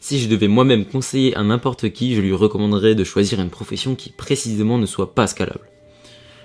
Si je devais moi-même conseiller à n'importe qui, je lui recommanderais de choisir une profession qui précisément ne soit pas scalable.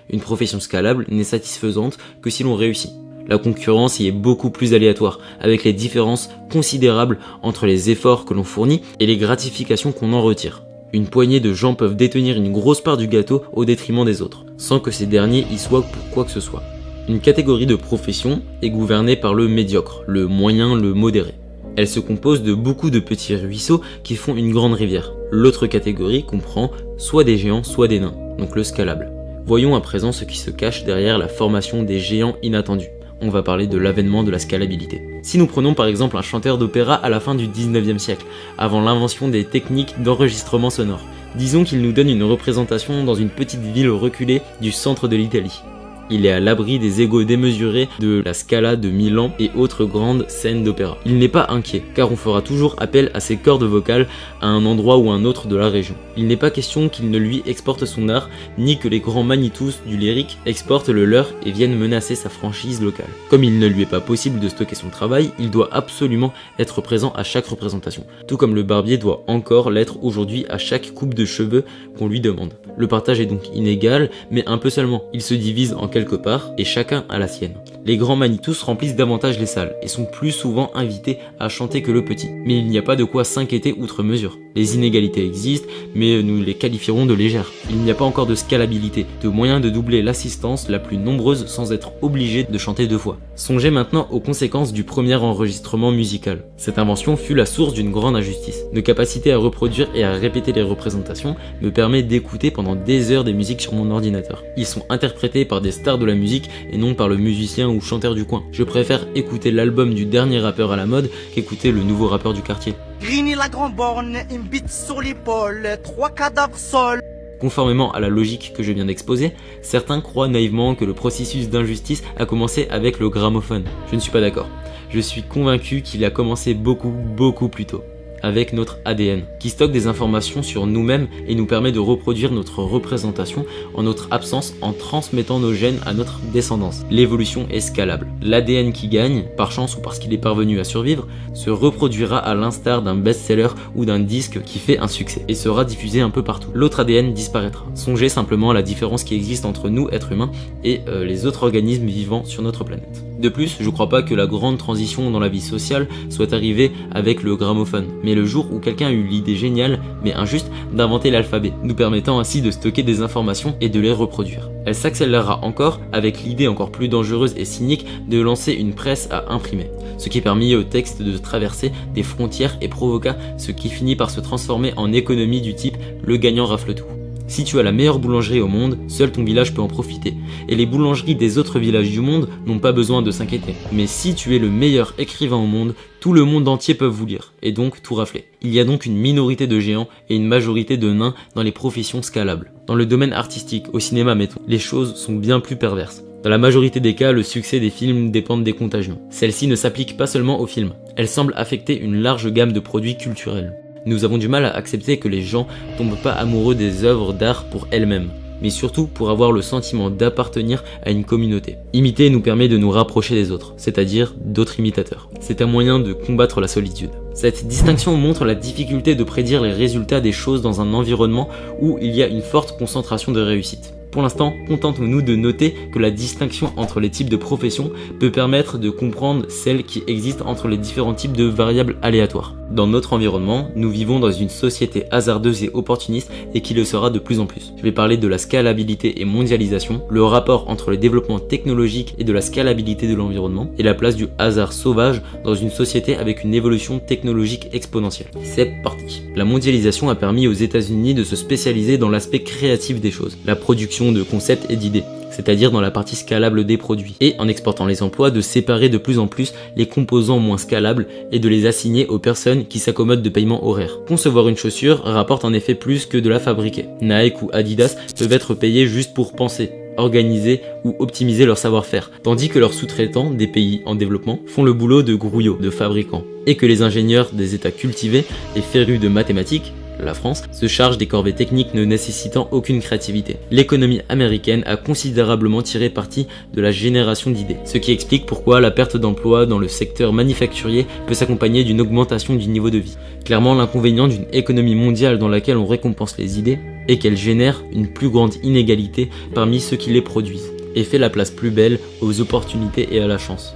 Une profession scalable n'est satisfaisante que si l'on réussit. La concurrence y est beaucoup plus aléatoire, avec les différences considérables entre les efforts que l'on fournit et les gratifications qu'on en retire. Une poignée de gens peuvent détenir une grosse part du gâteau au détriment des autres, sans que ces derniers y soient pour quoi que ce soit. Une catégorie de profession est gouvernée par le médiocre, le moyen, le modéré. Elle se compose de beaucoup de petits ruisseaux qui font une grande rivière. L'autre catégorie comprend soit des géants, soit des nains, donc le scalable. Voyons à présent ce qui se cache derrière la formation des géants inattendus. On va parler de l'avènement de la scalabilité. Si nous prenons par exemple un chanteur d'opéra à la fin du 19e siècle, avant l'invention des techniques d'enregistrement sonore, disons qu'il nous donne une représentation dans une petite ville reculée du centre de l'Italie. Il est à l'abri des égos démesurés de la Scala de Milan et autres grandes scènes d'opéra. Il n'est pas inquiet, car on fera toujours appel à ses cordes vocales à un endroit ou un autre de la région. Il n'est pas question qu'il ne lui exporte son art, ni que les grands Manitus du lyrique exportent le leur et viennent menacer sa franchise locale. Comme il ne lui est pas possible de stocker son travail, il doit absolument être présent à chaque représentation, tout comme le barbier doit encore l'être aujourd'hui à chaque coupe de cheveux qu'on lui demande. Le partage est donc inégal, mais un peu seulement. Il se divise en quelque part et chacun a la sienne. Les grands Manitus remplissent davantage les salles et sont plus souvent invités à chanter que le petit. Mais il n'y a pas de quoi s'inquiéter outre mesure. Les inégalités existent, mais nous les qualifierons de légères. Il n'y a pas encore de scalabilité, de moyen de doubler l'assistance la plus nombreuse sans être obligé de chanter deux fois. Songez maintenant aux conséquences du premier enregistrement musical. Cette invention fut la source d'une grande injustice. Nos capacités à reproduire et à répéter les représentations me permet d'écouter pendant des heures des musiques sur mon ordinateur. Ils sont interprétés par des stars de la musique et non par le musicien ou chanteur du coin. Je préfère écouter l'album du dernier rappeur à la mode qu'écouter le nouveau rappeur du quartier. Grini la grand borne, une bite sur l'épaule, 3 cadavres sol. Conformément à la logique que je viens d'exposer, certains croient naïvement que le processus d'injustice a commencé avec le gramophone. Je ne suis pas d'accord. Je suis convaincu qu'il a commencé beaucoup plus tôt. Avec notre ADN, qui stocke des informations sur nous-mêmes et nous permet de reproduire notre représentation en notre absence en transmettant nos gènes à notre descendance. L'évolution est scalable. L'ADN qui gagne, par chance ou parce qu'il est parvenu à survivre, se reproduira à l'instar d'un best-seller ou d'un disque qui fait un succès et sera diffusé un peu partout. L'autre ADN disparaîtra. Songez simplement à la différence qui existe entre nous, êtres humains, et les autres organismes vivants sur notre planète. De plus, je crois pas que la grande transition dans la vie sociale soit arrivée avec le gramophone, mais le jour où quelqu'un eut l'idée géniale, mais injuste, d'inventer l'alphabet, nous permettant ainsi de stocker des informations et de les reproduire. Elle s'accélérera encore avec l'idée encore plus dangereuse et cynique de lancer une presse à imprimer, ce qui permit au texte de traverser des frontières et provoqua ce qui finit par se transformer en économie du type « le gagnant rafle tout ». Si tu as la meilleure boulangerie au monde, seul ton village peut en profiter. Et les boulangeries des autres villages du monde n'ont pas besoin de s'inquiéter. Mais si tu es le meilleur écrivain au monde, tout le monde entier peut vous lire, et donc tout rafler. Il y a donc une minorité de géants et une majorité de nains dans les professions scalables. Dans le domaine artistique, au cinéma mettons, les choses sont bien plus perverses. Dans la majorité des cas, le succès des films dépend des contagions. Celle-ci ne s'applique pas seulement aux films. Elle semble affecter une large gamme de produits culturels. Nous avons du mal à accepter que les gens tombent pas amoureux des œuvres d'art pour elles-mêmes, mais surtout pour avoir le sentiment d'appartenir à une communauté. Imiter nous permet de nous rapprocher des autres, c'est-à-dire d'autres imitateurs. C'est un moyen de combattre la solitude. Cette distinction montre la difficulté de prédire les résultats des choses dans un environnement où il y a une forte concentration de réussite. Pour l'instant, contentons-nous de noter que la distinction entre les types de professions peut permettre de comprendre celle qui existe entre les différents types de variables aléatoires. Dans notre environnement, nous vivons dans une société hasardeuse et opportuniste et qui le sera de plus en plus. Je vais parler de la scalabilité et mondialisation, le rapport entre le développement technologique et de la scalabilité de l'environnement, et la place du hasard sauvage dans une société avec une évolution technologique exponentielle. C'est parti. La mondialisation a permis aux États-Unis de se spécialiser dans l'aspect créatif des choses, la production de concepts et d'idées, c'est-à-dire dans la partie scalable des produits, et en exportant les emplois de séparer de plus en plus les composants moins scalables et de les assigner aux personnes qui s'accommodent de paiements horaires. Concevoir une chaussure rapporte en effet plus que de la fabriquer. Nike ou Adidas peuvent être payés juste pour penser, organiser ou optimiser leur savoir-faire, tandis que leurs sous-traitants des pays en développement font le boulot de grouillots, de fabricants, et que les ingénieurs des états cultivés et férus de mathématiques la France, se charge des corvées techniques ne nécessitant aucune créativité. L'économie américaine a considérablement tiré parti de la génération d'idées, ce qui explique pourquoi la perte d'emploi dans le secteur manufacturier peut s'accompagner d'une augmentation du niveau de vie. Clairement, l'inconvénient d'une économie mondiale dans laquelle on récompense les idées est qu'elle génère une plus grande inégalité parmi ceux qui les produisent, et fait la place plus belle aux opportunités et à la chance.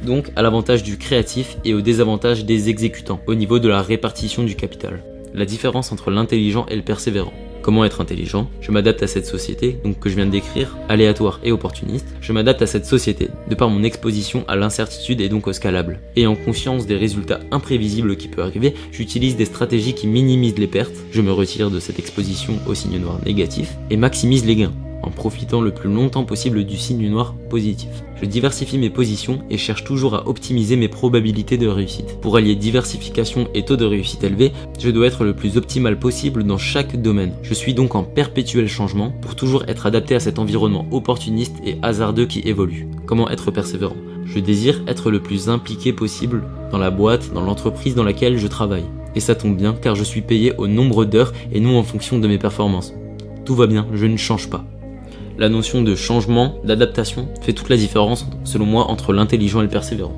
Donc à l'avantage du créatif et au désavantage des exécutants, au niveau de la répartition du capital. La différence entre l'intelligent et le persévérant. Comment être intelligent? Je m'adapte à cette société, donc que je viens de décrire, aléatoire et opportuniste. Je m'adapte à cette société, de par mon exposition à l'incertitude et donc au scalable. Ayant conscience des résultats imprévisibles qui peuvent arriver, j'utilise des stratégies qui minimisent les pertes, je me retire de cette exposition au signe noir négatif, et maximise les gains, en profitant le plus longtemps possible du signe noir positif. Je diversifie mes positions et cherche toujours à optimiser mes probabilités de réussite. Pour allier diversification et taux de réussite élevé, je dois être le plus optimal possible dans chaque domaine. Je suis donc en perpétuel changement pour toujours être adapté à cet environnement opportuniste et hasardeux qui évolue. Comment être persévérant? Je désire être le plus impliqué possible dans la boîte, dans l'entreprise dans laquelle je travaille. Et ça tombe bien car je suis payé au nombre d'heures et non en fonction de mes performances. Tout va bien, je ne change pas. La notion de changement, d'adaptation, fait toute la différence, selon moi, entre l'intelligent et le persévérant.